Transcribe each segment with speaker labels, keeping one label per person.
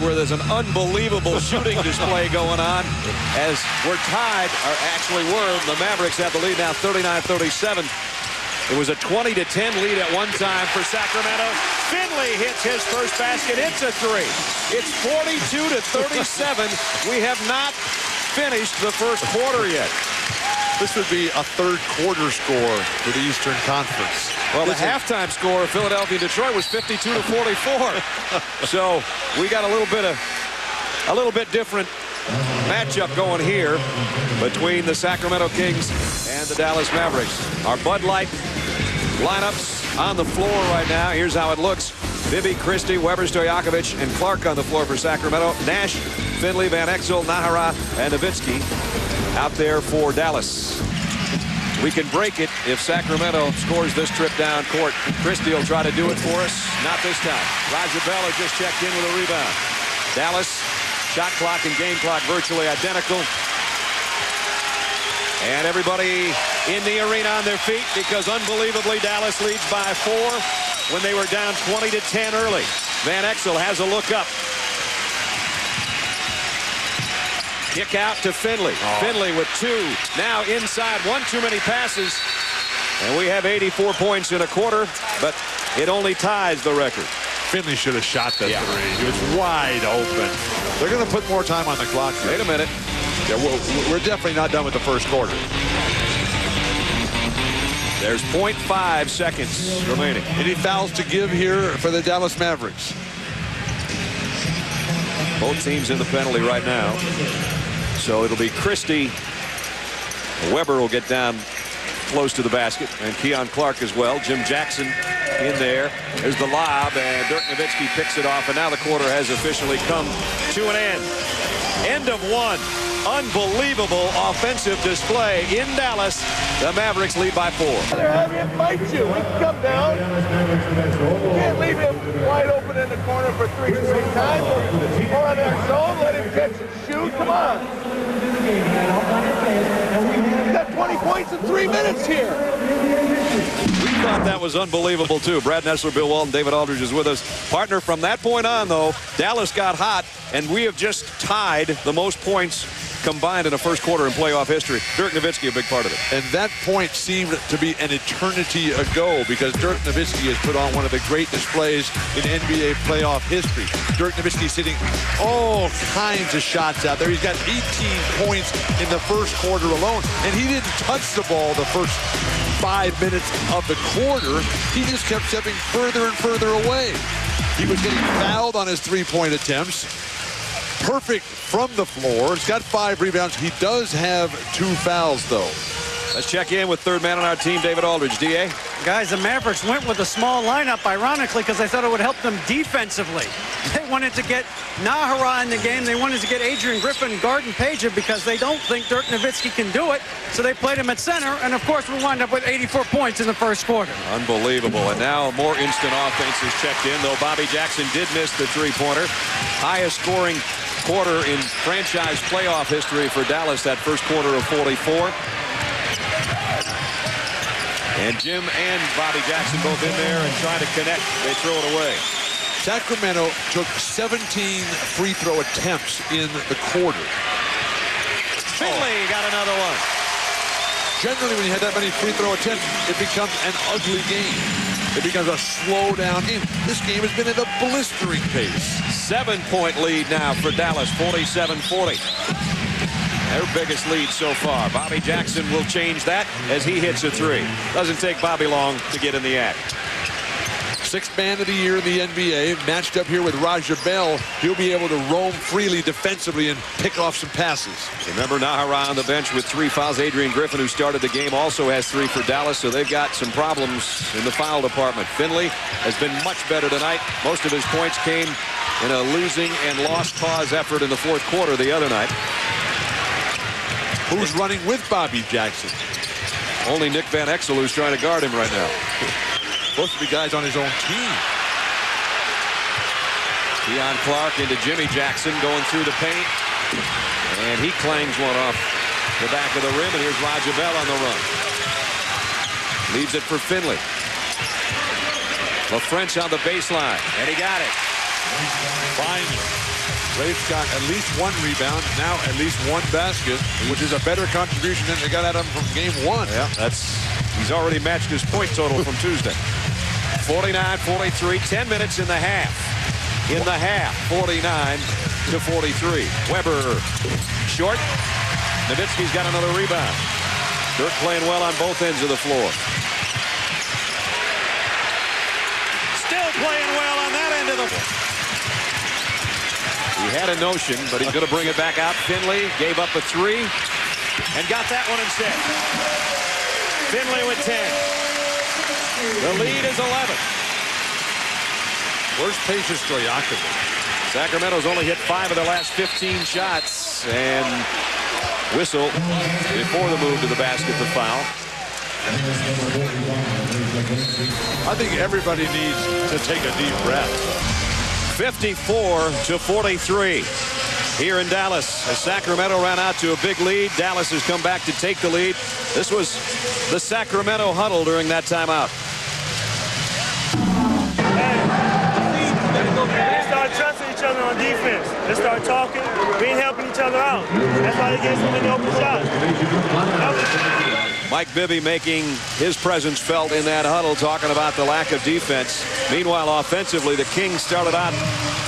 Speaker 1: where there's an unbelievable shooting display going on as we're tied, or actually were. The Mavericks have the lead now 39-37. It was a 20-10 lead at one time for Sacramento. Finley hits his first basket. It's a three. It's 42-37. We have not finished the first quarter yet.
Speaker 2: This would be a third quarter score for the Eastern Conference.
Speaker 1: Well, the halftime score of Philadelphia and Detroit was 52-44. So we got a little bit different matchup going here between the Sacramento Kings and the Dallas Mavericks. Our Bud Light lineups on the floor right now. Here's how it looks. Bibby, Christie, Weber, Stojakovic, and Clark on the floor for Sacramento. Nash, Finley, Van Exel, Nahara, and Nowitzki out there for Dallas. We can break it if Sacramento scores this trip down court. Christie will try to do it for us. Not this time. Raja Bell has just checked in with a rebound. Dallas, shot clock and game clock virtually identical. And everybody in the arena on their feet because unbelievably Dallas leads by 4 when they were down 20-10 early. Van Exel has a look up. Kick out to Finley. Finley with 2. Now inside, one too many passes. And we have 84 points in a quarter, but it only ties the record.
Speaker 2: Finley should have shot that three. He was wide open. They're going to put more time on the clock here.
Speaker 1: Wait a minute.
Speaker 2: Yeah, we're definitely not done with the first quarter.
Speaker 1: There's 0.5 seconds remaining.
Speaker 2: Any fouls to give here for the Dallas Mavericks?
Speaker 1: Both teams in the penalty right now. So it'll be Christie. Weber will get down close to the basket, and Keon Clark as well. Jim Jackson in there. There's the lob, and Dirk Nowitzki picks it off, and now the quarter has officially come to an end. End of one. Unbelievable offensive display in Dallas. The Mavericks lead by 4.
Speaker 3: They're having him fight you. He can come down. You can't leave him wide open in the corner for 3 straight times. Or on our zone, let him catch and shoot. Come on. He's got 20 points in 3 minutes here.
Speaker 1: We thought that was unbelievable, too. Brad Nessler, Bill Walton, David Aldridge is with us. Partner, from that point on, though, Dallas got hot, and we have just tied the most points combined in a first quarter in playoff history. Dirk Nowitzki, a big part of it.
Speaker 2: And that point seemed to be an eternity ago because Dirk Nowitzki has put on one of the great displays in NBA playoff history. Dirk Nowitzki's hitting all kinds of shots out there. He's got 18 points in the first quarter alone, and he didn't touch the ball the first 5 minutes of the quarter. He just kept stepping further and further away. He was getting fouled on his three-point attempts. Perfect from the floor. He's got 5 rebounds. He does have 2 fouls, though.
Speaker 1: Let's check in with third man on our team, David Aldridge. D.A.?
Speaker 4: Guys, the Mavericks went with a small lineup, ironically, because they thought it would help them defensively. They wanted to get Nahara in the game. They wanted to get Adrian Griffin guarding Pager because they don't think Dirk Nowitzki can do it. So they played him at center, and of course we wound up with 84 points in the first quarter. Unbelievable.
Speaker 1: And now more instant offense is checked in, though Bobby Jackson did miss the three-pointer. Highest scoring quarter in franchise playoff history for Dallas, that first quarter of 44. And Jim and Bobby Jackson both in there and trying to connect. They throw it away.
Speaker 2: Sacramento took 17 free throw attempts in the quarter.
Speaker 1: Finley got another one.
Speaker 2: Generally, when you have that many free throw attempts, it becomes an ugly game. It becomes a slow down game. This game has been at a blistering pace.
Speaker 1: 7-point lead now for Dallas, 47-40. Their biggest lead so far. Bobby Jackson will change that as he hits a three. Doesn't take Bobby long to get in the act.
Speaker 2: 6th man of the year in the NBA, matched up here with Raja Bell. He'll be able to roam freely defensively and pick off some passes.
Speaker 1: Remember, Nahara on the bench with 3 fouls. Adrian Griffin, who started the game, also has 3 for Dallas, so they've got some problems in the foul department. Finley has been much better tonight. Most of his points came in a losing and lost cause effort in the fourth quarter the other night.
Speaker 2: Who's running with Bobby Jackson?
Speaker 1: Only Nick Van Exel, who's trying to guard him right now.
Speaker 2: Supposed to be guys on his own team.
Speaker 1: Keon Clark into Jimmy Jackson going through the paint. And he clangs one off the back of the rim. And here's Raja Bell on the run. Leaves it for Finley. LaFrentz on the baseline. And he got it.
Speaker 2: Finally. Rafe's got at least 1 rebound, now at least 1 basket, which is a better contribution than they got out of him from game 1.
Speaker 1: Yeah, he's already matched his point total from Tuesday. 49-43, 10 minutes in the half. In the half, 49-43. Weber short. Nowitzki's got another rebound. Dirk playing well on both ends of the floor. Still playing well on that end of the floor. He had a notion, but he's going to bring it back out. Finley gave up a 3 and got that one instead. Finley with 10. The lead is 11.
Speaker 2: Where's Peja Stojakovic?
Speaker 1: Sacramento's only hit 5 of their last 15 shots, and whistle before the move to the basket, the foul.
Speaker 2: I think everybody needs to take a deep breath.
Speaker 1: 54-43 here in Dallas. As Sacramento ran out to a big lead, Dallas has come back to take the lead. This was the Sacramento huddle during that timeout.
Speaker 5: They start trusting each other on defense. They start talking. We ain't helping each other out. That's why they get so many open shots.
Speaker 1: Mike Bibby making his presence felt in that huddle, talking about the lack of defense. Meanwhile, offensively, the Kings started out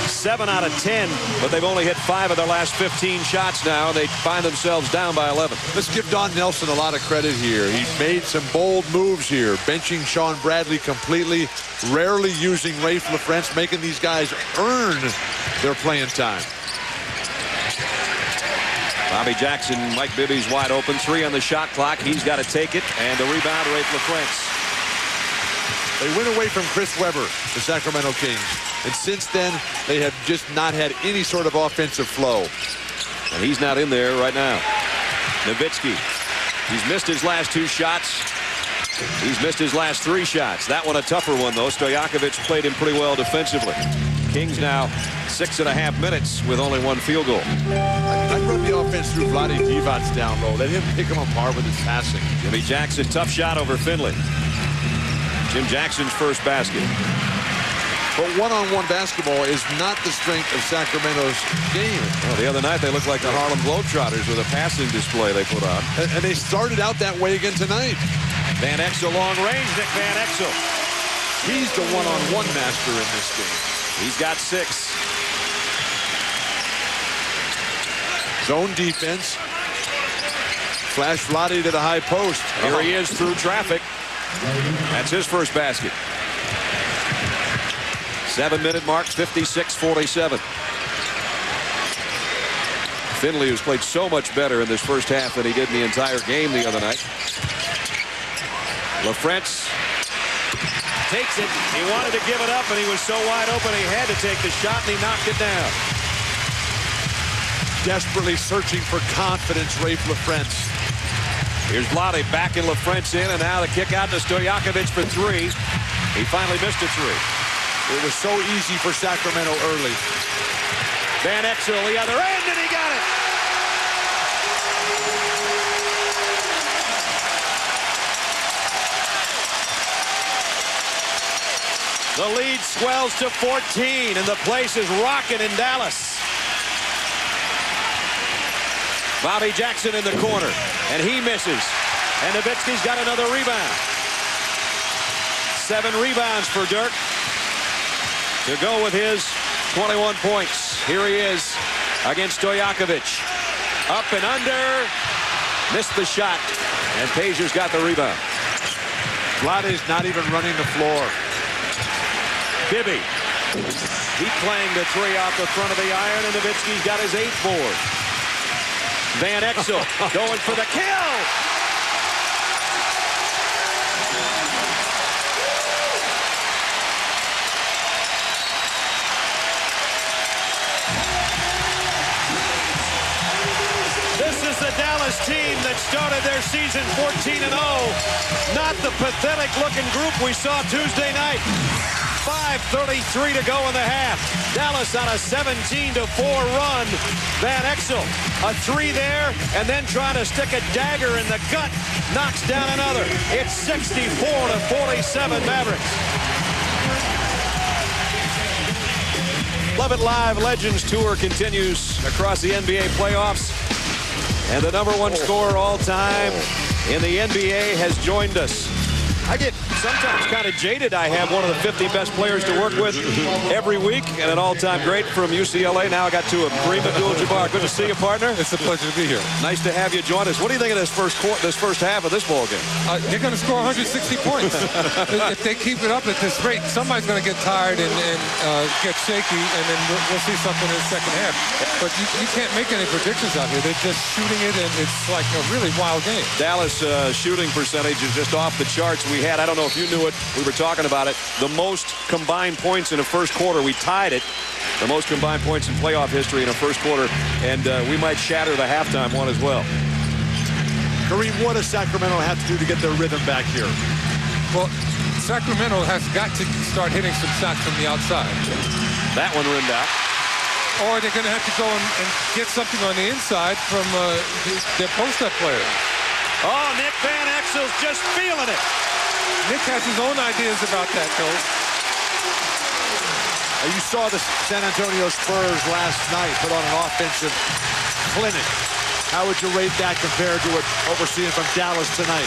Speaker 1: 7 out of 10, but they've only hit 5 of their last 15 shots now, and they find themselves down by 11.
Speaker 2: Let's give Don Nelson a lot of credit here. He made some bold moves here, benching Sean Bradley completely, rarely using Rafe LaFrentz, making these guys earn their playing time.
Speaker 1: Bobby Jackson, Mike Bibby's wide open. 3 on the shot clock. He's got to take it, and the rebound, Rafe LaFrentz.
Speaker 2: They went away from Chris Webber, the Sacramento Kings. And since then, they have just not had any sort of offensive flow.
Speaker 1: And he's not in there right now. Nowitzki. He's missed his last 2 shots. He's missed his last 3 shots. That one a tougher one, though. Stojakovic played him pretty well defensively. Kings now 6.5 minutes with only 1 field goal.
Speaker 2: I'd run the offense through Vlade Divac down low. Let him pick him apart with his passing.
Speaker 1: Jimmy Jackson, tough shot over Finley. Jim Jackson's first basket.
Speaker 2: But one-on-one basketball is not the strength of Sacramento's game.
Speaker 1: Well, the other night they looked like the Harlem Globetrotters with a passing display they put on.
Speaker 2: And they started out that way again tonight.
Speaker 1: Van Exel long range. Nick Van Exel.
Speaker 2: He's the one-on-one master in this game.
Speaker 1: He's got 6.
Speaker 2: Zone defense. Flash Vlade to the high post.
Speaker 1: Here he is through traffic. That's his first basket. 7-minute mark, 56-47. Finley, who's played so much better in this first half than he did in the entire game the other night. LaFrentz takes it. He wanted to give it up, and he was so wide open he had to take the shot, and he knocked it down.
Speaker 2: Desperately searching for confidence, Rafe LaFrentz.
Speaker 1: Here's Vlade backing LaFrentz in, and now the kick out to Stojakovic for 3. He finally missed a 3.
Speaker 2: It was so easy for Sacramento early.
Speaker 1: Van Exel the other end, and he got it. The lead swells to 14, and the place is rocking in Dallas. Bobby Jackson in the corner, and he misses. And Nowitzki's got another rebound. 7 rebounds for Dirk to go with his 21 points. Here he is against Stojakovic. Up and under. Missed the shot. And Peja's got the rebound.
Speaker 2: Vlade's not even running the floor.
Speaker 1: Bibby. He's playing the 3 off the front of the iron, and Nowitzki's got his 8th board. Van Exel going for the kill. This is the Dallas team that started their season 14-0. Not the pathetic-looking group we saw Tuesday night. 5:33 to go in the half. Dallas on a 17-4 run. Van Exel, a 3 there, and then trying to stick a dagger in the gut. Knocks down another. It's 64-47 Mavericks. Love It Live Legends Tour continues across the NBA playoffs. And the #1 scorer all time in the NBA has joined us. I get sometimes kind of jaded. I have one of the 50 best players to work with every week and an all-time great from UCLA. Now I got to Kareem Abdul-Jabbar. Good to see you, partner.
Speaker 6: It's a pleasure to be here.
Speaker 1: Nice to have you join us. What do you think of this first half of this ball game?
Speaker 6: They're going to score 160 points. If they keep it up at this rate, somebody's going to get tired and get shaky, and then we'll see something in the second half. But you can't make any predictions out here. They're just shooting it, and it's like a really wild game.
Speaker 1: Dallas shooting percentage is just off the charts. We had, I don't know if you knew it, we were talking about it, the most combined points in a first quarter. We tied it, the most combined points in playoff history in a first quarter, and we might shatter the halftime one as well.
Speaker 2: Kareem, what does Sacramento have to do to get their rhythm back here?
Speaker 6: Well, Sacramento has got to start hitting some shots from the outside.
Speaker 1: That one rimmed out.
Speaker 6: Or they're going to have to go and get something on the inside from their post-up player.
Speaker 1: Oh, Nick Van Exel's just feeling it.
Speaker 6: Nick has his own ideas about that, though.
Speaker 2: You saw the San Antonio Spurs last night put on an offensive clinic. How would you rate that compared to what we're seeing from Dallas tonight?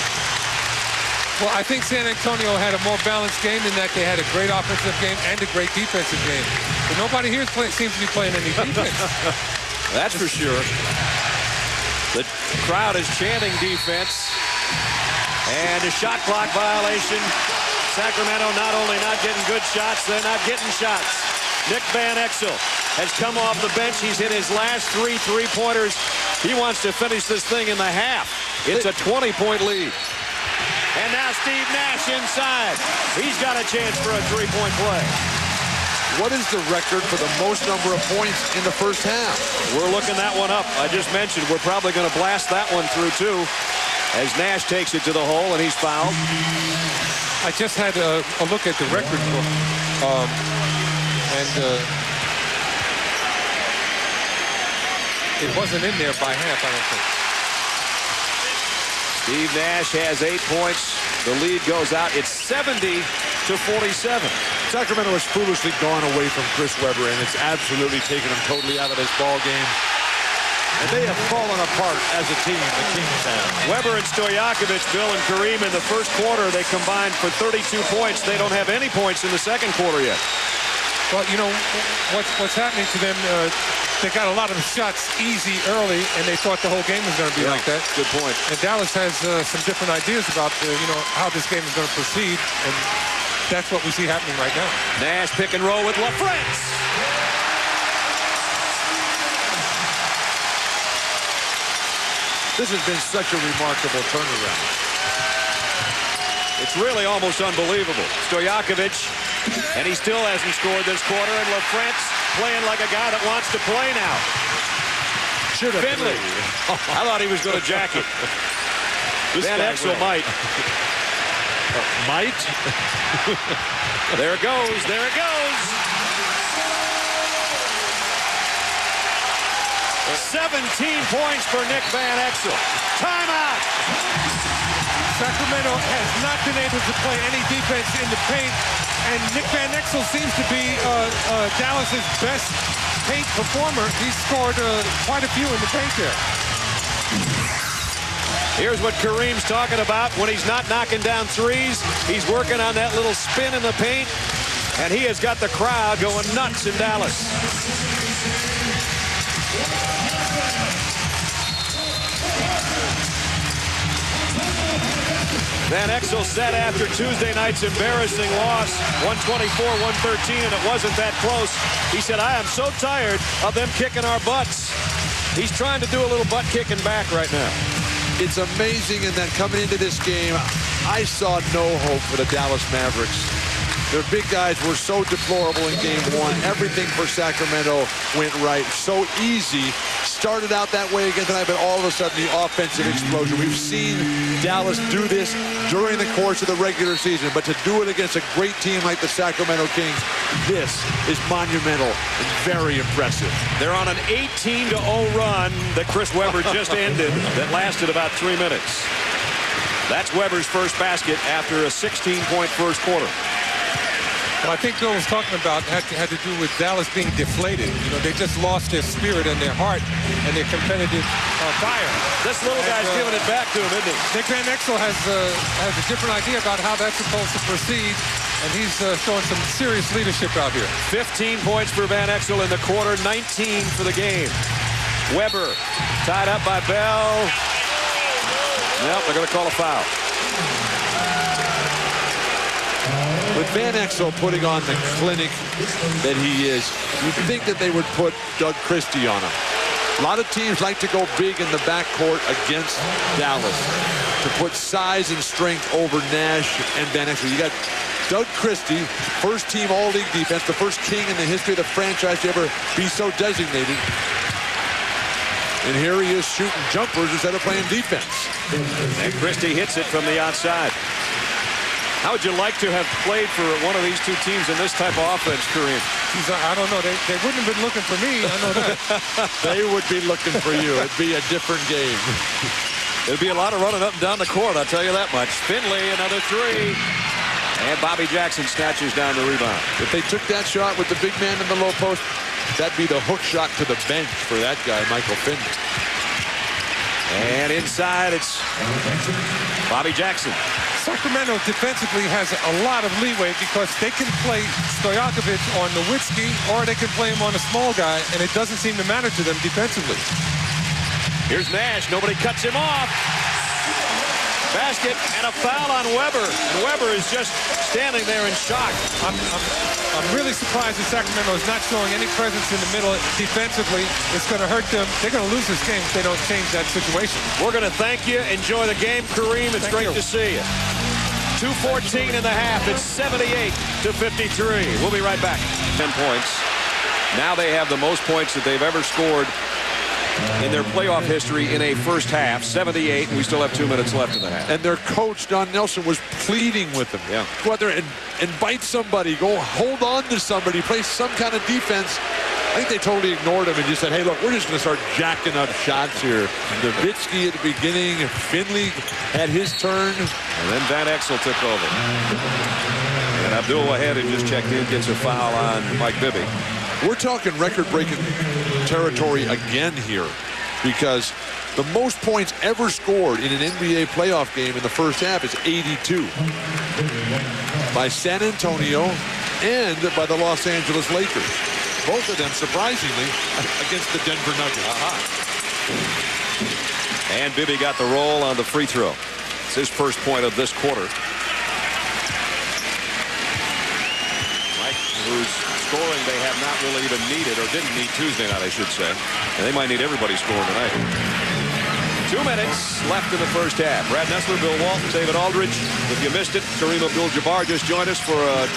Speaker 6: Well, I think San Antonio had a more balanced game in that they had a great offensive game and a great defensive game. But nobody here seems to be playing any defense.
Speaker 1: That's for sure. The crowd is chanting defense. And a shot clock violation. Sacramento not only not getting good shots, they're not getting shots. Nick Van Exel has come off the bench. He's hit his last 3 3-pointers. He wants to finish this thing in the half. It's a 20-point lead. And now Steve Nash inside. He's got a chance for a 3-point play.
Speaker 2: What is the record for the most number of points in the first half?
Speaker 1: We're looking that one up. I just mentioned we're probably going to blast that one through, too, as Nash takes it to the hole, and he's fouled.
Speaker 6: I just had a look at the record book, and it wasn't in there by half, I don't think.
Speaker 1: Steve Nash has 8 points. The lead goes out. It's 70-47.
Speaker 2: Sacramento has foolishly gone away from Chris Webber, and it's absolutely taken him totally out of this ball game. And they have fallen apart as a team, the Kings have.
Speaker 1: Weber and Stojakovic, Bill and Kareem, in the first quarter, they combined for 32 points. They don't have any points in the second quarter yet.
Speaker 6: Well, you know, what's happening to them, they got a lot of shots easy early, and they thought the whole game was going to be like that.
Speaker 1: Good point.
Speaker 6: And Dallas has some different ideas about, how this game is going to proceed, and that's what we see happening right now.
Speaker 1: Nash pick and roll with LaFrance.
Speaker 2: This has been such a remarkable turnaround.
Speaker 1: It's really almost unbelievable. Stojakovic, and he still hasn't scored this quarter, and LaFrance playing like a guy that wants to play now.
Speaker 2: Should have.
Speaker 1: Finley. I thought he was going to jack it. Van Exel might.
Speaker 2: Might?
Speaker 1: There it goes. There it goes. 17 points for Nick Van Exel. Timeout.
Speaker 6: Sacramento has not been able to play any defense in the paint, and Nick Van Exel seems to be Dallas's best paint performer. He's scored quite a few in the paint there.
Speaker 1: Here's what Kareem's talking about when he's not knocking down threes. He's working on that little spin in the paint, and he has got the crowd going nuts in Dallas. Van Exel said after Tuesday night's embarrassing loss, 124-113, and it wasn't that close. He said, I am so tired of them kicking our butts. He's trying to do a little butt kicking back right now.
Speaker 2: It's amazing in that coming into this game, I saw no hope for the Dallas Mavericks. Their big guys were so deplorable in game one. Everything for Sacramento went right. So easy. Started out that way again tonight, but all of a sudden the offensive explosion. We've seen Dallas do this during the course of the regular season, but to do it against a great team like the Sacramento Kings, this is monumental and very impressive.
Speaker 1: They're on an 18-0 run that Chris Webber just ended that lasted about 3 minutes. That's Webber's first basket after a 16-point first quarter.
Speaker 6: Well, I think Bill was talking about had to do with Dallas being deflated. You know, they just lost their spirit and their heart and their competitive fire.
Speaker 1: This little guy's giving it back to him, isn't he?
Speaker 6: Nick Van Exel has a different idea about how that's supposed to proceed, and he's showing some serious leadership out here.
Speaker 1: 15 points for Van Exel in the quarter, 19 for the game. Weber tied up by Bell. Nope, they're going to call a foul.
Speaker 2: With Van Exel putting on the clinic that he is, you'd think that they would put Doug Christie on him. A lot of teams like to go big in the backcourt against Dallas to put size and strength over Nash and Van Exel. You got Doug Christie, first team all-league defense, the first king in the history of the franchise to ever be so designated. And here he is shooting jumpers instead of playing defense.
Speaker 1: And Christie hits it from the outside. How would you like to have played for one of these two teams in this type of offense, Kareem?
Speaker 6: I don't know. They wouldn't have been looking for me. I know that.
Speaker 2: They would be looking for you. It'd be a different game.
Speaker 1: It'd be a lot of running up and down the court, I'll tell you that much. Finley, another three. And Bobby Jackson snatches down the rebound.
Speaker 2: If they took that shot with the big man in the low post, that'd be the hook shot to the bench for that guy, Michael Finley.
Speaker 1: And inside, it's Bobby Jackson.
Speaker 6: Sacramento defensively has a lot of leeway because they can play Stojakovic on Nowitzki or they can play him on a small guy, and it doesn't seem to matter to them defensively.
Speaker 1: Here's Nash. Nobody cuts him off. Basket and a foul on Weber. And Weber is just standing there in shock.
Speaker 6: I'm really surprised that Sacramento is not showing any presence in the middle defensively. It's going to hurt them. They're going to lose this game if they don't change that situation.
Speaker 1: We're going to thank you. Enjoy the game, Kareem. It's great to see you. 2:14 in the half. It's 78-53. We'll be right back. 10 points. Now they have the most points that they've ever scored in their playoff history in a first half, 78, and we still have 2 minutes left in the half.
Speaker 2: And their coach, Don Nelson, was pleading with them.
Speaker 1: Yeah.
Speaker 2: Go out there and bite somebody. Go hold on to somebody. Play some kind of defense. I think they totally ignored him and just said, hey, look, we're just going to start jacking up shots here. Nowitzki at the beginning. Finley had his turn.
Speaker 1: And then Van Exel took over. And Abdul Wahed, who just checked in, gets a foul on Mike Bibby.
Speaker 2: We're talking record-breaking territory again here because the most points ever scored in an NBA playoff game in the first half is 82 by San Antonio and by the Los Angeles Lakers. Both of them, surprisingly, against the Denver Nuggets.
Speaker 1: And Bibby got the roll on the free throw. It's his first point of this quarter. Mike, who's scoring they have not really even needed, or didn't need Tuesday night, I should say. And they might need everybody scoring tonight. 2 minutes left in the first half. Brad Nessler, Bill Walton, David Aldridge. If you missed it, Kareem Abdul-Jabbar just joined us for a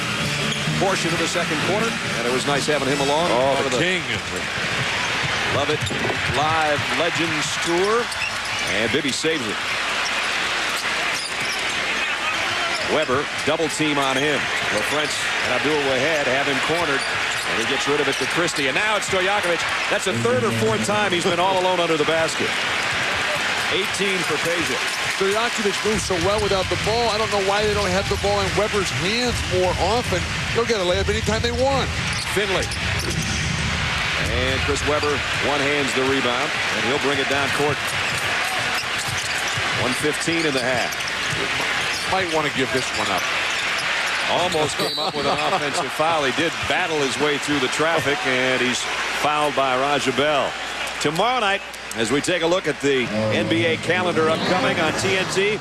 Speaker 1: portion of the second quarter, and it was nice having him along.
Speaker 2: Oh, the king.
Speaker 1: Love It Live Legends Tour. And Bibby saves it. Weber, double team on him. LaFrance and Abdul Wahed have him cornered. And he gets rid of it to Christie. And now it's Stojakovic. That's the third or fourth time he's been all alone under the basket. 18 for Peja.
Speaker 2: Stojakovic moves so well without the ball. I don't know why they don't have the ball in Weber's hands more often. They'll get a layup anytime they want.
Speaker 1: Finley. And Chris Weber one-hands the rebound. And he'll bring it down court. 1:15 in the half.
Speaker 2: Might want to give this one up.
Speaker 1: Almost came up with an offensive foul. He did battle his way through the traffic, and he's fouled by Raja Bell. Tomorrow night, as we take a look at the NBA calendar upcoming on TNT,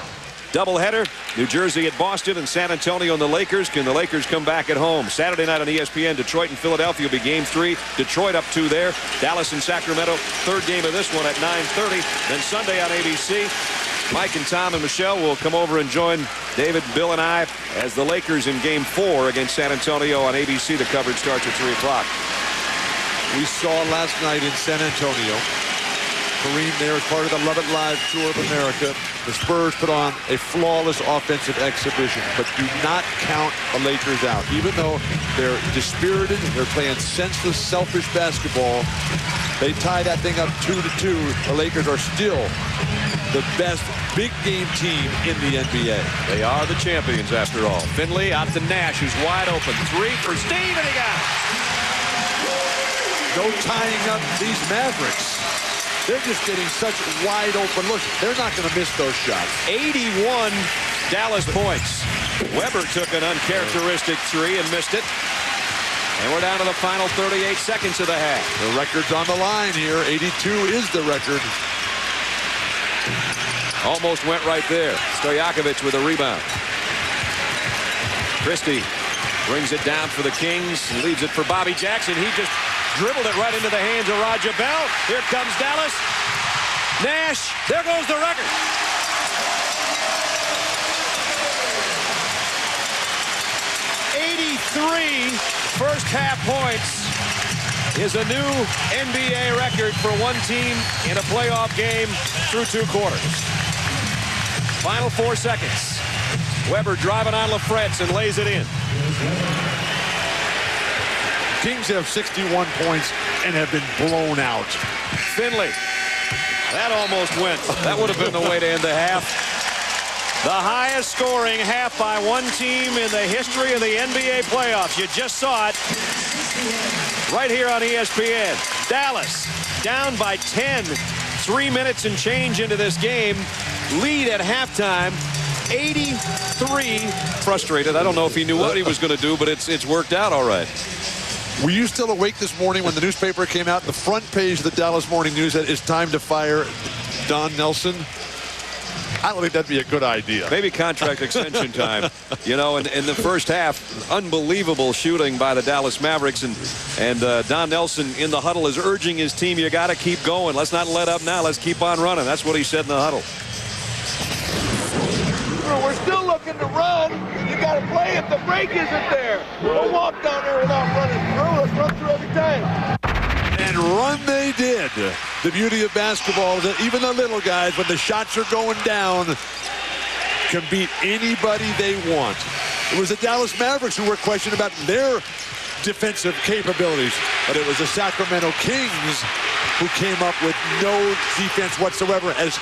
Speaker 1: doubleheader, New Jersey at Boston and San Antonio and the Lakers. Can the Lakers come back at home? Saturday night on ESPN, Detroit and Philadelphia will be game 3. Detroit up 2 there. Dallas and Sacramento, third game of this one at 9:30. Then Sunday on ABC, Mike and Tom and Michelle will come over and join David, Bill, and I as the Lakers in game 4 against San Antonio on ABC. The coverage starts at 3 o'clock.
Speaker 2: We saw last night in San Antonio, Kareem there as part of the Love It Live Tour of America. The Spurs put on a flawless offensive exhibition, but do not count the Lakers out. Even though they're dispirited, they're playing senseless, selfish basketball, they tie that thing up 2-2. The Lakers are still the best big game team in the NBA.
Speaker 1: They are the champions after all. Finley out to Nash, who's wide open. Three for Steve, and he got it.
Speaker 2: No tying up these Mavericks. They're just getting such wide open looks. They're not going to miss those shots.
Speaker 1: 81 Dallas points. Weber took an uncharacteristic three and missed it. And we're down to the final 38 seconds of the half.
Speaker 2: The record's on the line here. 82 is the record.
Speaker 1: Almost went right there. Stojakovic with a rebound. Christie brings it down for the Kings. He leaves it for Bobby Jackson. He just dribbled it right into the hands of Raja Bell. Here comes Dallas. Nash. There goes the record. First half points is a new NBA record for one team in a playoff game through 2 quarters. Final 4 seconds. Weber driving on LaFrentz and lays it in.
Speaker 2: Kings have 61 points and have been blown out.
Speaker 1: Finley. That almost went. That would have been the way to end the half. The highest scoring half by one team in the history of the NBA playoffs. You just saw it right here on ESPN. Dallas down by 10. 3 minutes and change into this game. Lead at halftime. 83. Frustrated. I don't know if he knew what he was going to do, but it's worked out all right.
Speaker 2: Were you still awake this morning when the newspaper came out? The front page of the Dallas Morning News said it's time to fire Don Nelson. I don't think that'd be a good idea.
Speaker 1: Maybe contract extension time. You know, in the first half, unbelievable shooting by the Dallas Mavericks. And Don Nelson in the huddle is urging his team, you got to keep going. Let's not let up now. Let's keep on running. That's what he said in the huddle.
Speaker 3: We're still looking to run. You got to play if the break isn't there. Don't walk down there without running through. Let's run through every time.
Speaker 2: And run they did. The beauty of basketball is that even the little guys, when the shots are going down, can beat anybody they want. It was the Dallas Mavericks who were questioned about their defensive capabilities, but it was the Sacramento Kings who came up with no defense whatsoever as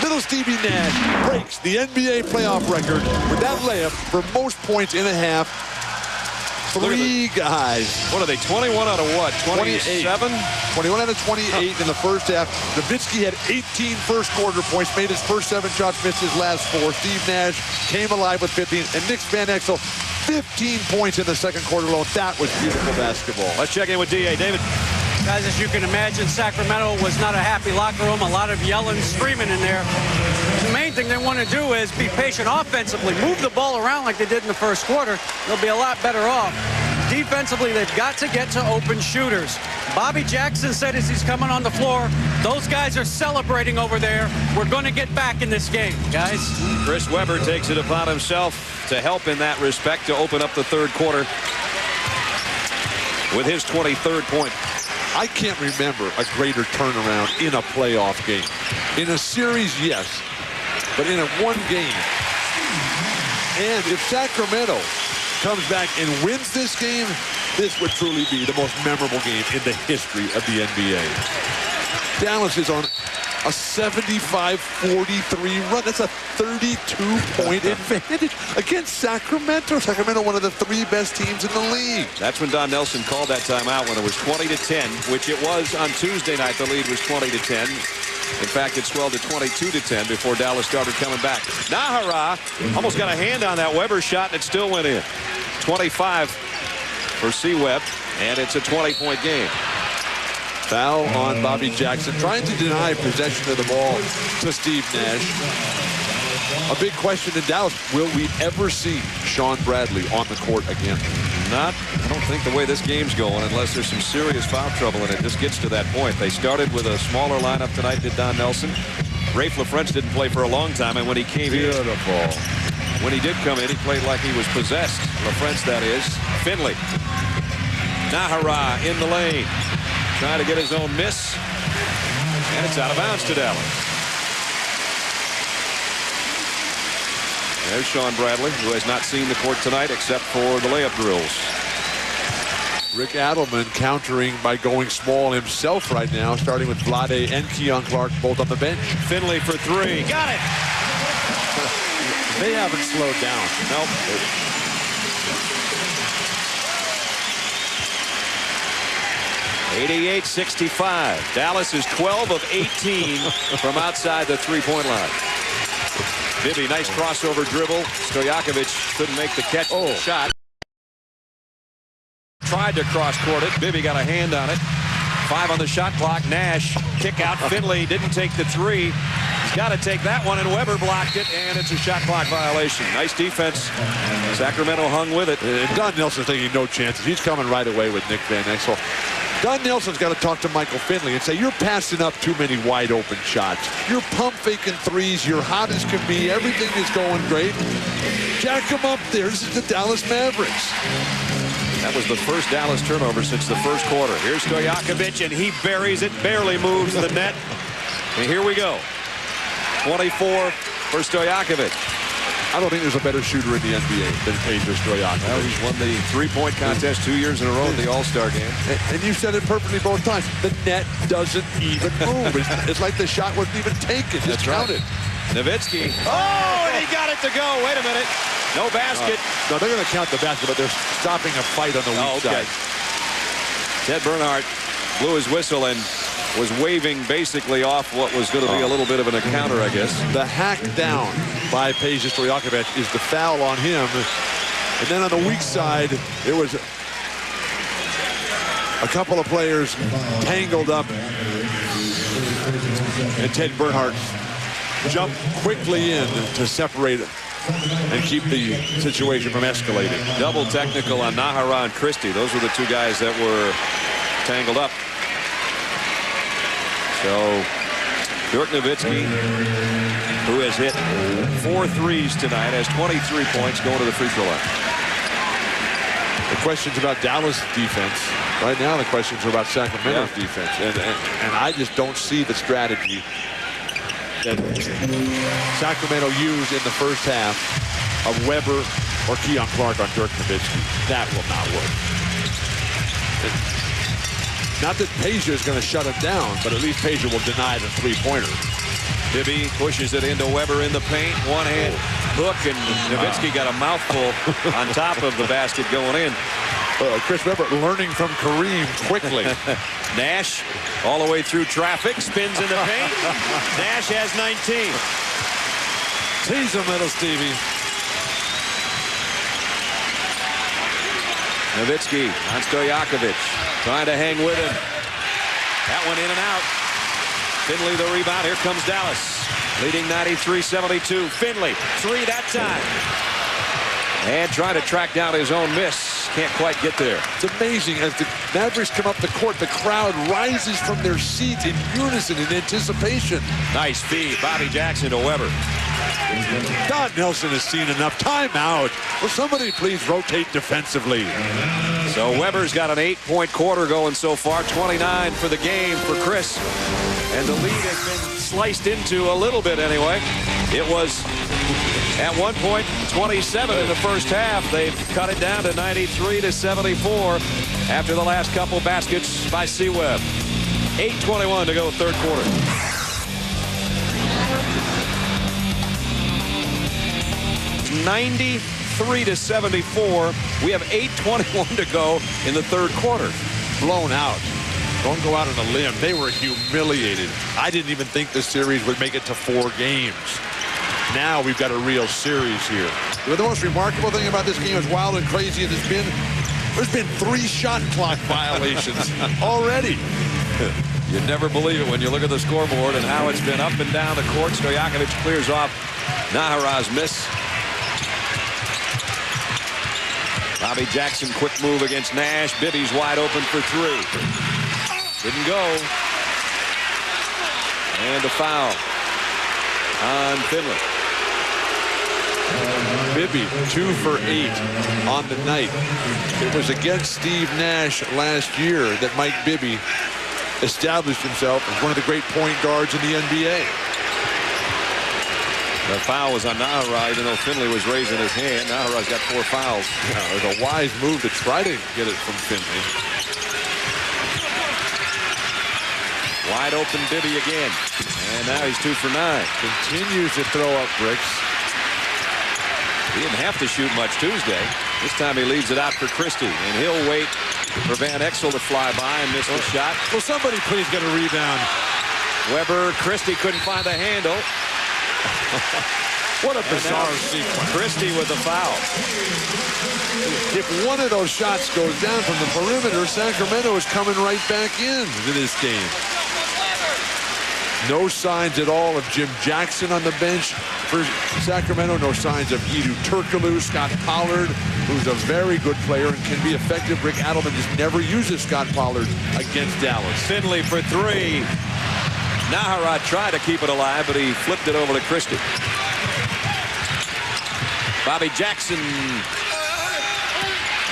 Speaker 2: little Stevie Nash breaks the NBA playoff record with that layup for most points in a half. 3 guys.
Speaker 1: What are they, 21 out of what? 27?
Speaker 2: 21 out of 28 in the first half. Nowitzki had 18 first quarter points, made his first 7 shots, missed his last 4. Steve Nash came alive with 15, and Nick Van Exel, 15 points in the second quarter alone. That was beautiful basketball.
Speaker 1: Let's check in with D.A. David.
Speaker 4: Guys, as you can imagine, Sacramento was not a happy locker room. A lot of yelling, screaming in there. The main thing they want to do is be patient offensively. Move the ball around like they did in the first quarter. They'll be a lot better off. Defensively, they've got to get to open shooters. Bobby Jackson said as he's coming on the floor, those guys are celebrating over there. We're going to get back in this game, guys.
Speaker 1: Chris Webber takes it upon himself to help in that respect to open up the third quarter with his 23rd point.
Speaker 2: I can't remember a greater turnaround in a playoff game. In a series, yes, but in a one game. And if Sacramento comes back and wins this game, this would truly be the most memorable game in the history of the NBA. Dallas is on a 75-43 run. That's a 32-point advantage against Sacramento. Sacramento, one of the 3 best teams in the league.
Speaker 1: That's when Don Nelson called that timeout when it was 20-10, which it was on Tuesday night. The lead was 20-10. In fact, it swelled to 22-10 before Dallas started coming back. Nahara almost got a hand on that Weber shot, and it still went in. 25 for C-Web, and it's a 20-point game.
Speaker 2: Foul on Bobby Jackson, trying to deny possession of the ball to Steve Nash. A big question in Dallas, will we ever see Sean Bradley on the court again?
Speaker 1: I don't think the way this game's going, unless there's some serious foul trouble and it just gets to that point. They started with a smaller lineup tonight, did Don Nelson. Rafe LaFrentz didn't play for a long time, and when he came in, when he did come in, he played like he was possessed. LaFrentz, that is. Finley. Nahara in the lane. Trying to get his own miss. And it's out of bounds to Dallas. There's Sean Bradley, who has not seen the court tonight except for the layup drills.
Speaker 2: Rick Adelman countering by going small himself right now, starting with Vlade and Keon Clark both on the bench.
Speaker 1: Finley for three. Got it.
Speaker 2: They haven't slowed down.
Speaker 1: Nope. 88-65. Dallas is 12 of 18 from outside the three-point line. Bibby, nice crossover dribble. Stojakovic couldn't make the catch. Shot. Tried to cross-court it. Bibby got a hand on it. 5 on the shot clock. Nash, kick out. Finley didn't take the three. He's got to take that one, and Weber blocked it, and it's a shot clock violation. Nice defense. Sacramento hung with it.
Speaker 2: And Don Nelson's taking no chances. He's coming right away with Nick Van Exel. Don Nelson's got to talk to Michael Finley and say, you're passing up too many wide open shots. You're pump faking threes. You're hot as can be. Everything is going great. Jack him up there. This is the Dallas Mavericks.
Speaker 1: That was the first Dallas turnover since the first quarter. Here's Stojakovic, and he buries it, barely moves the net. And here we go. 24 for Stojakovic.
Speaker 2: I don't think there's a better shooter in the NBA than Peja Stojakovic.
Speaker 1: Well, he's won the three-point contest 2 years in a row in the All-Star game.
Speaker 2: And you said it perfectly both times. The net doesn't even move. It's like the shot wasn't even taken. Just counted.
Speaker 1: Nowitzki. Oh, and he got it to go. Wait a minute. No basket.
Speaker 2: No, they're going to count the basket, but they're stopping a fight on the weak side.
Speaker 1: Ted Bernhardt blew his whistle and was waving basically off what was going to be a little bit of an encounter, I guess.
Speaker 2: The hack down by Peja Stojakovic is the foul on him. And then on the weak side, there was a couple of players tangled up. And Ted Bernhardt jumped quickly in to separate it and keep the situation from escalating.
Speaker 1: Double technical on Nahara and Christie. Those were the two guys that were tangled up. So Dirk Nowitzki, who has hit 4 threes tonight, has 23 points going to the free throw line.
Speaker 2: The questions about Dallas defense. Right now the questions are about Sacramento's defense. And I just don't see the strategy that Sacramento used in the first half of Weber or Keon Clark on Dirk Nowitzki. That will not work. Not that Peja is going to shut him down, but at least Peja will deny the three-pointer.
Speaker 1: Bibby pushes it into Weber in the paint. One hand hook, and Nowitzki got a mouthful on top of the basket going in.
Speaker 2: Chris Webber learning from Kareem quickly.
Speaker 1: Nash all the way through traffic, spins in the paint. Nash has 19.
Speaker 2: Tease him, little Stevie.
Speaker 1: Nowitzki on Stojakovic, trying to hang with him. That one in and out. Finley the rebound. Here comes Dallas, leading 93-72. Finley, three that time. And trying to track down his own miss. Can't quite get there.
Speaker 2: It's amazing. As the Mavericks come up the court, the crowd rises from their seats in unison, in anticipation.
Speaker 1: Nice feed. Bobby Jackson to Weber.
Speaker 2: Don Nelson has seen enough. Timeout. Will somebody please rotate defensively?
Speaker 1: So Weber's got an 8-point quarter going so far. 29 for the game for Chris. And the lead has been sliced into a little bit anyway. It was at one point 27 in the first half. They've cut it down to 93-74 after the last couple baskets by C-Webb. 8:21 to go third quarter. (93-74). We have 8:21 to go in the third quarter.
Speaker 2: Blown out. Don't go out on a limb. They were humiliated. I didn't even think the series would make it to 4 games. Now we've got a real series here. The most remarkable thing about this game, as wild and crazy as it's been, there's been 3 shot clock violations already.
Speaker 1: You never believe it when you look at the scoreboard and how it's been up and down the court. Stojakovic clears off Nahara's miss. Bobby Jackson, quick move against Nash. Bibby's wide open for 3. Didn't go. And a foul on Finley.
Speaker 2: Bibby, 2 for 8 on the night. It was against Steve Nash last year that Mike Bibby established himself as one of the great point guards in the NBA.
Speaker 1: The foul was on Nahara, even though Finley was raising his hand. Nahara's got 4 fouls.
Speaker 2: Yeah, it was a wise move to try to get it from Finley.
Speaker 1: Wide open Bibby again. And now he's 2 for 9.
Speaker 2: Continues to throw up bricks.
Speaker 1: He didn't have to shoot much Tuesday. This time he leaves it out for Christie. And he'll wait for Van Exel to fly by and miss the shot.
Speaker 2: Will somebody please get a rebound?
Speaker 1: Weber, Christie couldn't find the handle.
Speaker 2: What a bizarre sequence.
Speaker 1: Christie with the foul.
Speaker 2: If one of those shots goes down from the perimeter, Sacramento is coming right back into this game. No signs at all of Jim Jackson on the bench for Sacramento. No signs of Edu Turkoglu, Scott Pollard, who's a very good player and can be effective. Rick Adelman just never uses Scott Pollard against Dallas.
Speaker 1: Finley for 3. Nahara tried to keep it alive, but he flipped it over to Christie. Bobby Jackson.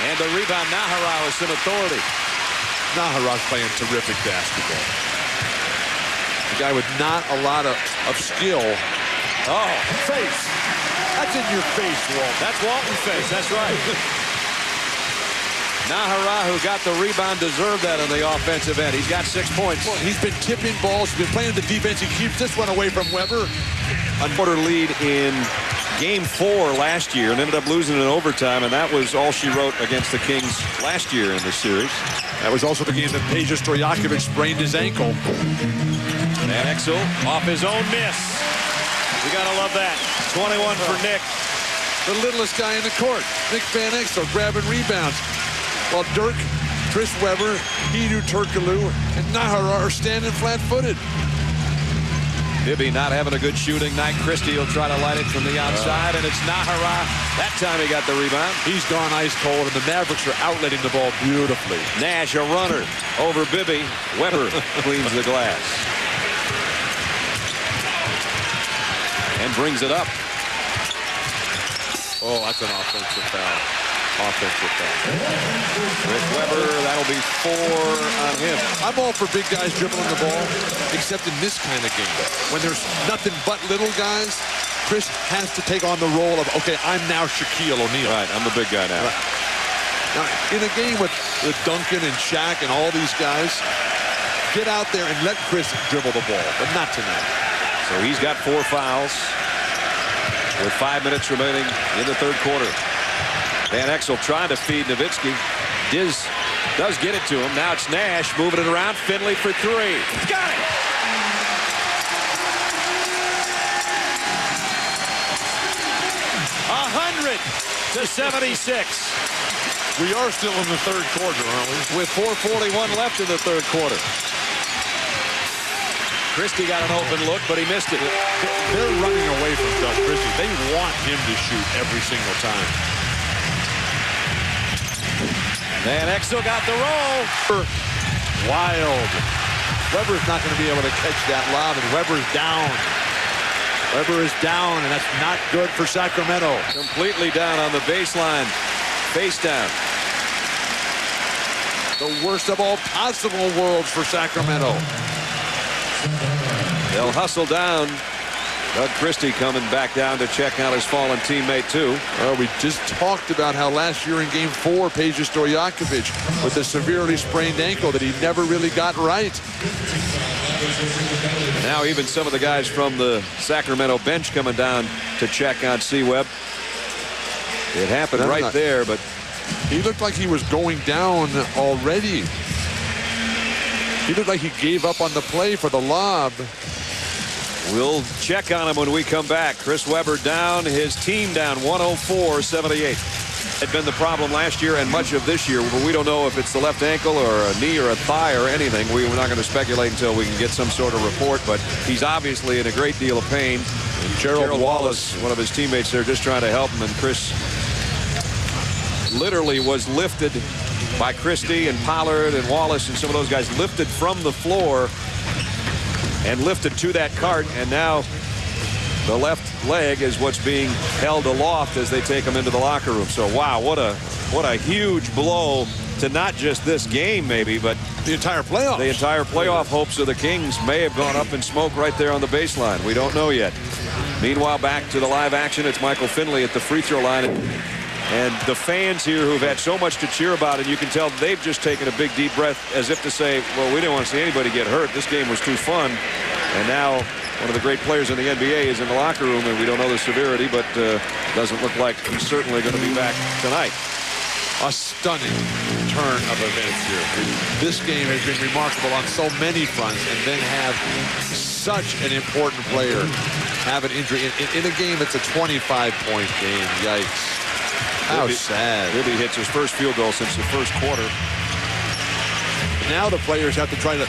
Speaker 1: And the rebound, Nahara with some authority.
Speaker 2: Nahara's playing terrific basketball. A guy with not a lot of skill.
Speaker 1: Oh,
Speaker 2: Face. That's in your face, Walt.
Speaker 1: that's Walton's face. That's right. Nahara, who got the rebound, deserved that on the offensive end. He's got 6 points.
Speaker 2: Well, he's been tipping balls. He's been playing the defense. He keeps this one away from Weber.
Speaker 1: A quarter lead in Game 4 last year and ended up losing in overtime, and that was all she wrote against the Kings last year in the series.
Speaker 2: That was also the game that Peja Stojakovic sprained his ankle.
Speaker 1: Van Exel off his own miss. You gotta love that. 21 for Nick.
Speaker 2: The littlest guy in the court. Nick Van Exel grabbing rebounds. While Dirk, Chris Weber, Edu Turkoglu, and Nahara are standing flat-footed.
Speaker 1: Bibby not having a good shooting night. Christie will try to light it from the outside, and it's Nahara. That time he got the rebound.
Speaker 2: He's gone ice cold, and the Mavericks are outletting the ball beautifully.
Speaker 1: Nash, a runner over Bibby. Weber cleans the glass. And brings it up.
Speaker 2: Oh, that's an offensive foul. Offensive foul.
Speaker 1: Chris Weber, that'll be 4 on him.
Speaker 2: I'm all for big guys dribbling the ball, except in this kind of game. When there's nothing but little guys, Chris has to take on the role of, okay, I'm now Shaquille O'Neal.
Speaker 1: Right, I'm the big guy now.
Speaker 2: Right. Now, in a game with Duncan and Shaq and all these guys, get out there and let Chris dribble the ball, but not tonight.
Speaker 1: So he's got 4 fouls with 5 minutes remaining in the third quarter. Van Exel trying to feed Nowitzki. Diz does get it to him. Now it's Nash moving it around. Finley for 3. Got it! to 76.
Speaker 2: We are still in the third quarter, aren't we?
Speaker 1: With 4:41 left in the third quarter. Christie got an open look, but he missed it.
Speaker 2: They're running away from Doug Christie. They want him to shoot every single time.
Speaker 1: Van Exel got the roll.
Speaker 2: Wild. Weber's not going to be able to catch that lob, and Weber's down. Weber is down, and that's not good for Sacramento.
Speaker 1: Completely down on the baseline. Face down.
Speaker 2: The worst of all possible worlds for Sacramento.
Speaker 1: They'll hustle down. Doug Christie coming back down to check out his fallen teammate, too.
Speaker 2: We just talked about how last year in Game 4, Peja Stojakovic with a severely sprained ankle that he never really got right.
Speaker 1: Now even some of the guys from the Sacramento bench coming down to check on C-Webb. It happened right there, but
Speaker 2: he looked like he was going down already. He looked like he gave up on the play for the lob.
Speaker 1: We'll check on him when we come back. Chris Weber down, his team down 104-78. Had been the problem last year and much of this year, but we don't know if it's the left ankle or a knee or a thigh or anything. We're not going to speculate until we can get some sort of report, but he's obviously in a great deal of pain. And Gerald Wallace, one of his teammates there, just trying to help him, and Chris literally was lifted by Christie and Pollard and Wallace and some of those guys, lifted from the floor and lifted to that cart, and now the left leg is what's being held aloft as they take him into the locker room. So wow, what a huge blow to not just this game maybe, but
Speaker 2: the entire playoff.
Speaker 1: The entire playoff hopes of the Kings may have gone up in smoke right there on the baseline. We don't know yet. Meanwhile, back to the live action. It's Michael Finley at the free throw line. And the fans here who've had so much to cheer about, and you can tell they've just taken a big deep breath as if to say, well, we didn't want to see anybody get hurt. This game was too fun. And now one of the great players in the NBA is in the locker room, and we don't know the severity, but doesn't look like he's certainly going to be back tonight.
Speaker 2: A stunning turn of events here. This game has been remarkable on so many fronts, and then have such an important player have an injury in a game that's a 25-point game. Yikes. How sad.
Speaker 1: Libby hits his first field goal since the first quarter.
Speaker 2: Now the players have to try to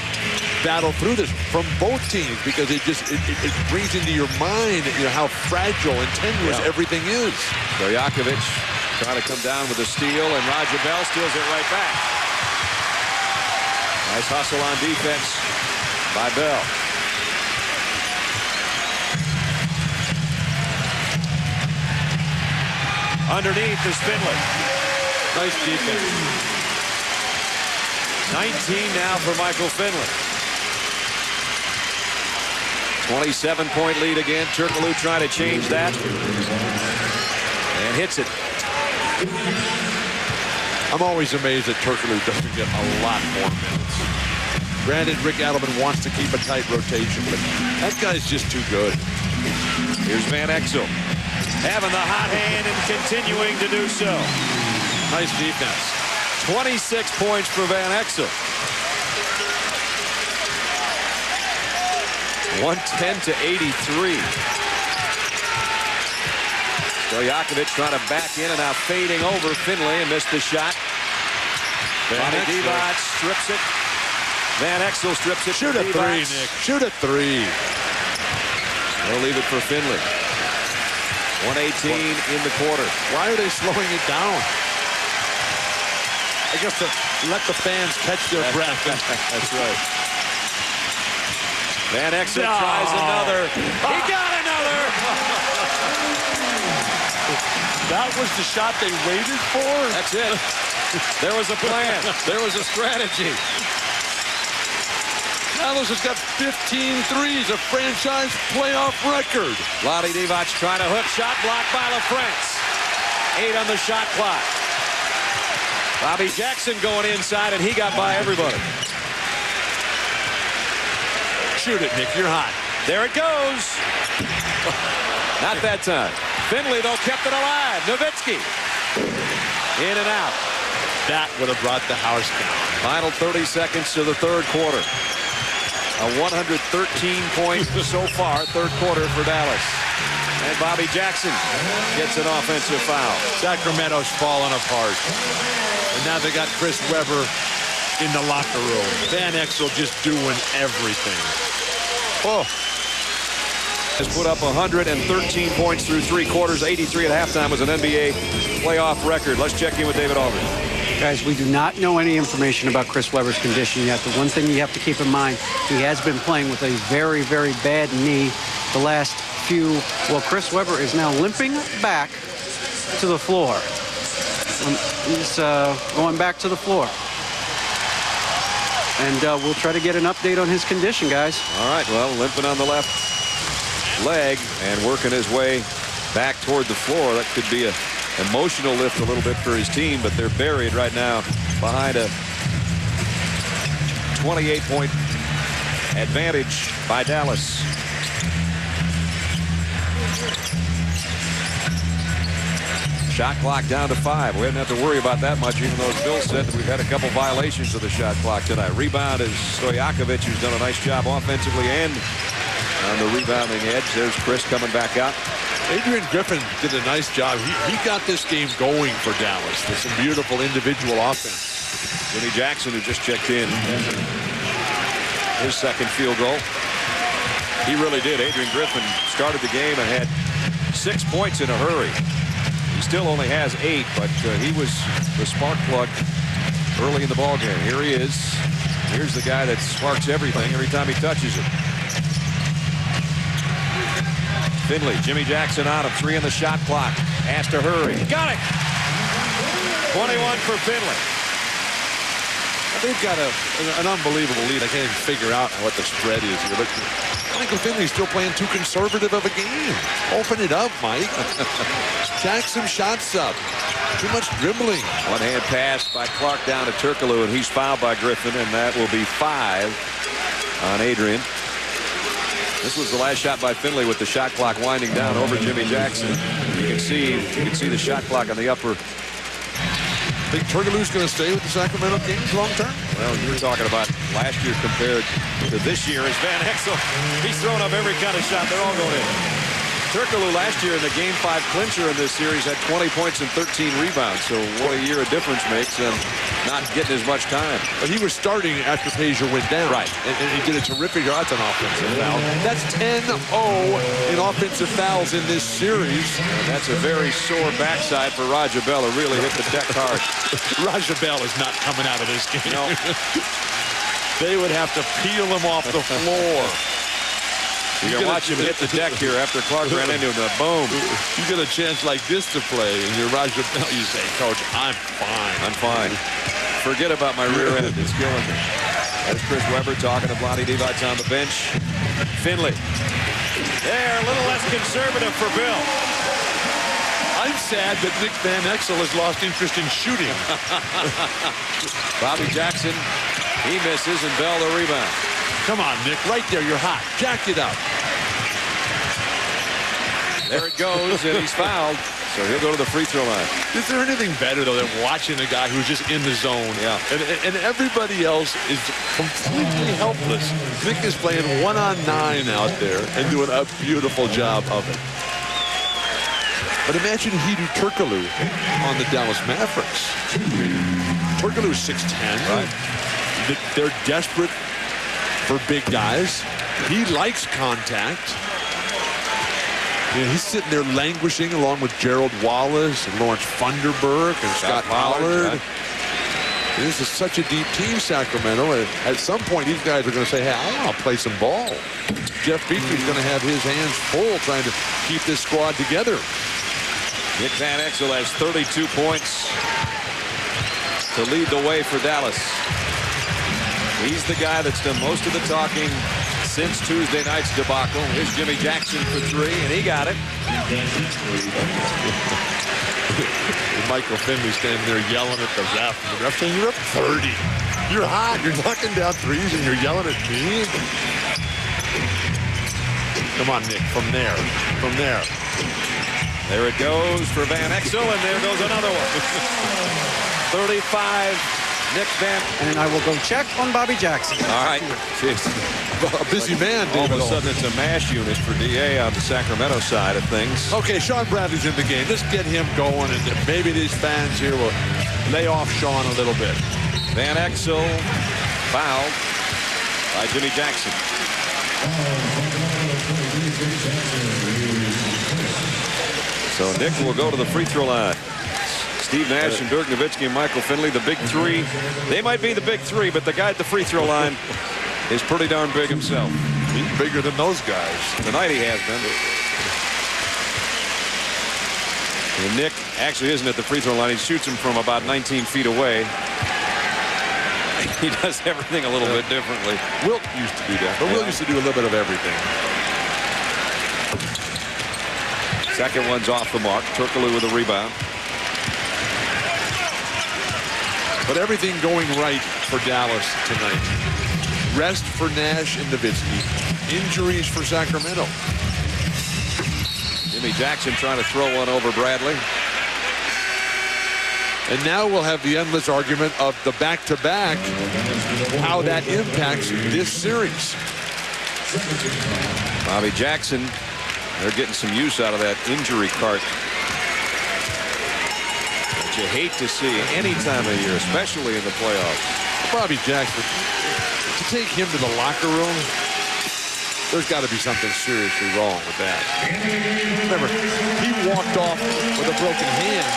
Speaker 2: battle through this from both teams, because it brings into your mind, how fragile and tenuous everything is.
Speaker 1: Stojakovic trying to come down with a steal, and Roger Bell steals it right back. Nice hustle on defense by Bell. Underneath is Finley. Nice defense. 19 now for Michael Finley. 27-point lead again. Turkoglu trying to change that. And hits it.
Speaker 2: I'm always amazed that Turkoglu doesn't get a lot more minutes. Granted, Rick Adelman wants to keep a tight rotation, but that guy's just too good.
Speaker 1: Here's Van Exel. Having the hot hand and continuing to do so.
Speaker 2: Nice defense.
Speaker 1: 26 points for Van Exel. 110-83. Stojakovic trying to back in, and now fading over Finley, and missed the shot. Vlade Divac strips it. Van Exel strips it.
Speaker 2: Shoot a three, Nick. Shoot a three.
Speaker 1: They'll leave it for Finley. 118 in the quarter.
Speaker 2: Why are they slowing it down? I guess to let the fans catch their breath.
Speaker 1: That's right. Van Exel tries another. He got another.
Speaker 2: That was the shot they waited for?
Speaker 1: That's it. There was a plan. There was a strategy.
Speaker 2: Dallas has got 15 threes, a franchise playoff record.
Speaker 1: Vlade Divac trying to hook shot, blocked by LaFrance. 8 on the shot clock. Bobby Jackson going inside, and he got by everybody.
Speaker 2: Shoot it, Nick. You're hot.
Speaker 1: There it goes. Not that time. Finley, though, kept it alive. Nowitzki. In and out.
Speaker 2: That would have brought the house down.
Speaker 1: Final 30 seconds to the third quarter. A 113-point so far, third quarter for Dallas. And Bobby Jackson gets an offensive foul.
Speaker 2: Sacramento's falling apart. And now they got Chris Webber in the locker room. Van Exel just doing everything.
Speaker 1: Oh. Has put up 113 points through 3 quarters. 83 at halftime was an NBA playoff record. Let's check in with David Aldridge.
Speaker 4: Guys, we do not know any information about Chris Webber's condition yet. The one thing you have to keep in mind, he has been playing with a very, very bad knee the last few. Well, Chris Webber is now limping back to the floor. He's going back to the floor. And we'll try to get an update on his condition, guys.
Speaker 1: All right, well, limping on the left leg and working his way back toward the floor. That could be an emotional lift a little bit for his team, but they're buried right now behind a 28-point advantage by Dallas. Shot clock down to 5. We didn't have to worry about that much, even though, as Bill said, we've had a couple violations of the shot clock tonight. Rebound is Stojakovic, who's done a nice job offensively and on the rebounding edge. There's Chris coming back out.
Speaker 2: Adrian Griffin did a nice job. He got this game going for Dallas. There's some beautiful individual offense.
Speaker 1: Jimmy Jackson, who just checked in, his second field goal. He really did. Adrian Griffin started the game and had 6 points in a hurry. He still only has 8, but he was the spark plug early in the ballgame. Here he is. Here's the guy that sparks everything every time he touches it. Finley, Jimmy Jackson on him. 3 on the shot clock. Has to hurry. Got it. 21 for Finley.
Speaker 2: they've got an unbelievable lead. I can't even figure out what the spread is here. But Michael Finley's still playing too conservative of a game. Open it up, Mike. Jack some shots up. Too much dribbling.
Speaker 1: One-hand pass by Clark down to Turkoglu, and he's fouled by Griffin, and that will be 5 on Adrian. This was the last shot by Finley with the shot clock winding down over Jimmy Jackson. You can see the shot clock on the upper.
Speaker 2: Think Turkoglu's going to stay with the Sacramento Kings long term?
Speaker 1: Well, you're talking about last year compared to this year. As Van Exel, he's throwing up every kind of shot. They're all going in. Turkoglu last year in the Game 5 clincher in this series had 20 points and 13 rebounds. So what a year of difference makes, and not getting as much time.
Speaker 2: But he was starting after Pazier went down.
Speaker 1: Right.
Speaker 2: And he did a terrific job. That's an offensive foul. That's 10-0 in offensive fouls in this series.
Speaker 1: That's a very sore backside for Raja Bell, who really hit the deck hard.
Speaker 2: Raja Bell is not coming out of this game.
Speaker 1: No.
Speaker 2: They would have to peel him off the floor.
Speaker 1: You're going to watch him hit the deck here after Clark ran into him. Boom.
Speaker 2: You get a chance like this to play, and you're Raja Bell. You say, Coach, I'm fine.
Speaker 1: I'm fine. Forget about my rear end. It's killing me. That's Chris Webber talking to Blondie Divac on the bench. Finley. There, a little less conservative for Bill.
Speaker 2: I'm sad that Nick Van Exel has lost interest in shooting.
Speaker 1: Bobby Jackson, he misses, and Bell the rebound.
Speaker 2: Come on, Nick. Right there. You're hot. Jack it up.
Speaker 1: There it goes, and he's fouled. So he'll go to the free throw line.
Speaker 2: Is there anything better, though, than watching a guy who's just in the zone?
Speaker 1: Yeah.
Speaker 2: And everybody else is completely helpless. Nick is playing 1-on-9 out there and doing a beautiful job of it. But imagine Hedo Turkoglu on the Dallas Mavericks. Turkoglu's 6'10".
Speaker 1: Right.
Speaker 2: They're desperate for big guys. He likes contact. He's sitting there languishing along with Gerald Wallace and Lawrence Funderburk and Scott Pollard.
Speaker 1: Right.
Speaker 2: This is such a deep team, Sacramento. And at some point, these guys are going to say, hey, I want to play some ball. Jeff Petry's going to have his hands full trying to keep this squad together.
Speaker 1: Nick Van Exel has 32 points to lead the way for Dallas. He's the guy that's done most of the talking since Tuesday night's debacle. Here's Jimmy Jackson for 3, and he got it.
Speaker 2: Michael Finley standing there yelling at the ref. And the ref saying, you're up 30. You're hot. You're knocking down threes, and you're yelling at me. Come on, Nick. From there. From there.
Speaker 1: There it goes for Van Exel, and there goes another one. 35. Nick Van.
Speaker 4: And I will go check on Bobby Jackson.
Speaker 1: All right. Jeez.
Speaker 2: A busy man,
Speaker 1: All of
Speaker 2: David.
Speaker 1: a sudden, it's a mash unit for DA on the Sacramento side of things.
Speaker 2: Okay, Sean Bradley's in the game. Let's get him going, and maybe these fans here will lay off Sean a little bit.
Speaker 1: Van Exel fouled by Jimmy Jackson. So Nick will go to the free throw line. Steve Nash and Dirk Nowitzki and Michael Finley, the big three. They might be the big three, but the guy at the free throw line is pretty darn big himself.
Speaker 2: He's bigger than those guys.
Speaker 1: Tonight he has been. And Nick actually isn't at the free throw line. He shoots him from about 19 feet away. He does everything a little bit differently.
Speaker 2: Wilt used to do that, but Wilt used to do a little bit of everything.
Speaker 1: Second one's off the mark. Turkoglu with a rebound.
Speaker 2: But everything going right for Dallas tonight. Rest for Nash and Nowitzki. Injuries for Sacramento.
Speaker 1: Jimmy Jackson trying to throw one over Bradley.
Speaker 2: And now we'll have the endless argument of the back-to-back, how that impacts this series.
Speaker 1: Bobby Jackson, they're getting some use out of that injury cart. You hate to see any time of year, especially in the playoffs.
Speaker 2: Bobby Jackson, to take him to the locker room, there's got to be something seriously wrong with that. Remember, he walked off with a broken hand.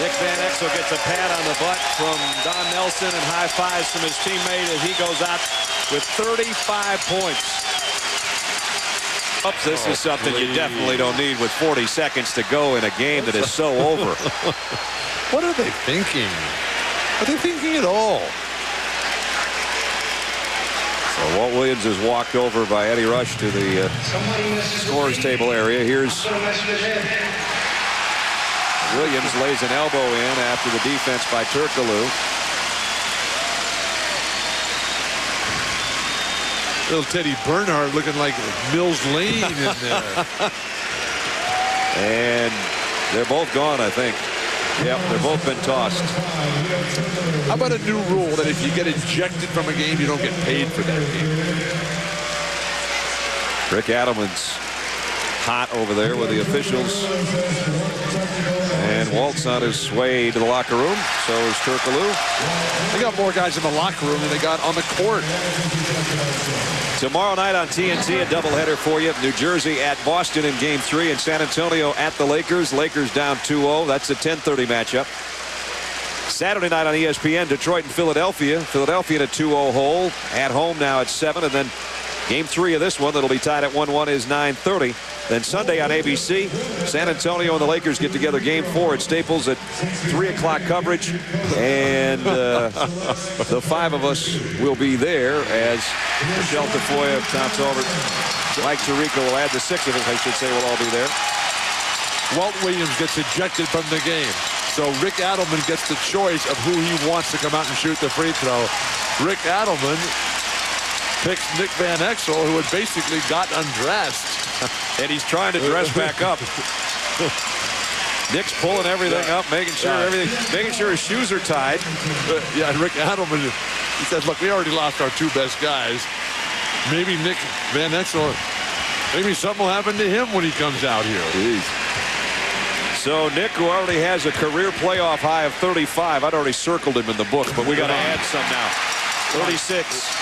Speaker 1: Nick Van Exel gets a pat on the butt from Don Nelson and high fives from his teammate as he goes out with 35 points. This is something you definitely don't need with 40 seconds to go in a game that is so over.
Speaker 2: What are they thinking? Are they thinking at all?
Speaker 1: Walt Williams is walked over by Eddie Rush to the scorers table area. Here's Williams, lays an elbow in after the defense by Turkoglu.
Speaker 2: Little Teddy Bernhardt looking like Mills Lane in there.
Speaker 1: And they're both gone, I think. Yep, they're both been tossed.
Speaker 2: How about a new rule that if you get ejected from a game, you don't get paid for that game?
Speaker 1: Rick Adelman's hot over there with the officials. And Walt's on his way to the locker room. So is Turkoglu.
Speaker 2: They got more guys in the locker room than they got on the court.
Speaker 1: Tomorrow night on TNT, a doubleheader for you. New Jersey at Boston in Game 3, and San Antonio at the Lakers. Lakers down 2-0. That's a 10:30 matchup. Saturday night on ESPN, Detroit and Philadelphia. Philadelphia in a 2-0 hole. At home now at 7, and then Game 3 of this one that'll be tied at 1-1 is 9:30. Then Sunday on ABC, San Antonio and the Lakers get together Game 4 at Staples at 3 o'clock coverage. And the 5 of us will be there as Michelle Tafoya, Tom Tolbert, Mike Tirico will add the 6 of us, I should say, will all be there.
Speaker 2: Walt Williams gets ejected from the game. So Rick Adelman gets the choice of who he wants to come out and shoot the free throw. Rick Adelman picks Nick Van Exel, who had basically got undressed.
Speaker 1: And he's trying to dress back up. Nick's pulling everything up, making sure his shoes are tied.
Speaker 2: Yeah, and Rick Adelman, he said, look, we already lost our 2 best guys. Maybe Nick Van Exel, maybe something will happen to him when he comes out here.
Speaker 1: Jeez. So Nick, who already has a career playoff high of 35, I'd already circled him in the book, but we got to add some now. 36.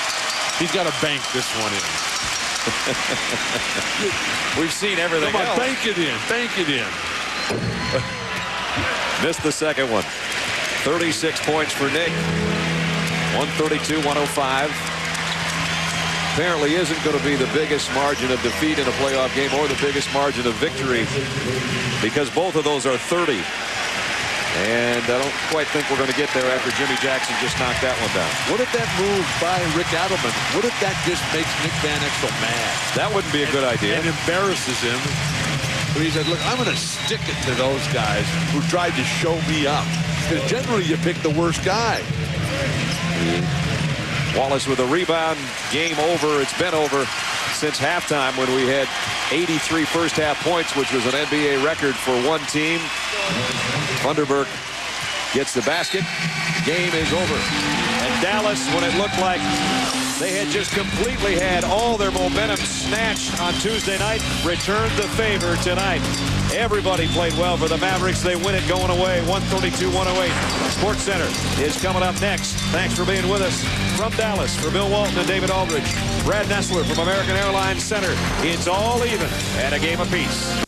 Speaker 2: He's got to bank this one in.
Speaker 1: We've seen everything.
Speaker 2: Come on,
Speaker 1: else.
Speaker 2: bank it in. Bank it in.
Speaker 1: Missed the second one. 36 points for Nick. 132-105. Apparently isn't going to be the biggest margin of defeat in a playoff game or the biggest margin of victory, because both of those are 30. And I don't quite think we're going to get there after Jimmy Jackson just knocked that one down.
Speaker 2: What if that move by Rick Adelman, what if that just makes Nick Van Exel mad?
Speaker 1: That wouldn't be a good idea.
Speaker 2: And embarrasses him. But he said, look, I'm going to stick it to those guys who tried to show me up. Because generally you pick the worst guy.
Speaker 1: Wallace with a rebound. Game over. It's been over since halftime when we had 83 first half points, which was an NBA record for one team. Vanderberg gets the basket. Game is over. And Dallas, when it looked like they had just completely had all their momentum snatched on Tuesday night, returned the favor tonight. Everybody played well for the Mavericks. They win it going away, 132-108. Sports Center is coming up next. Thanks for being with us from Dallas. For Bill Walton and David Aldridge, Brad Nessler from American Airlines Center. It's all even at a game apiece.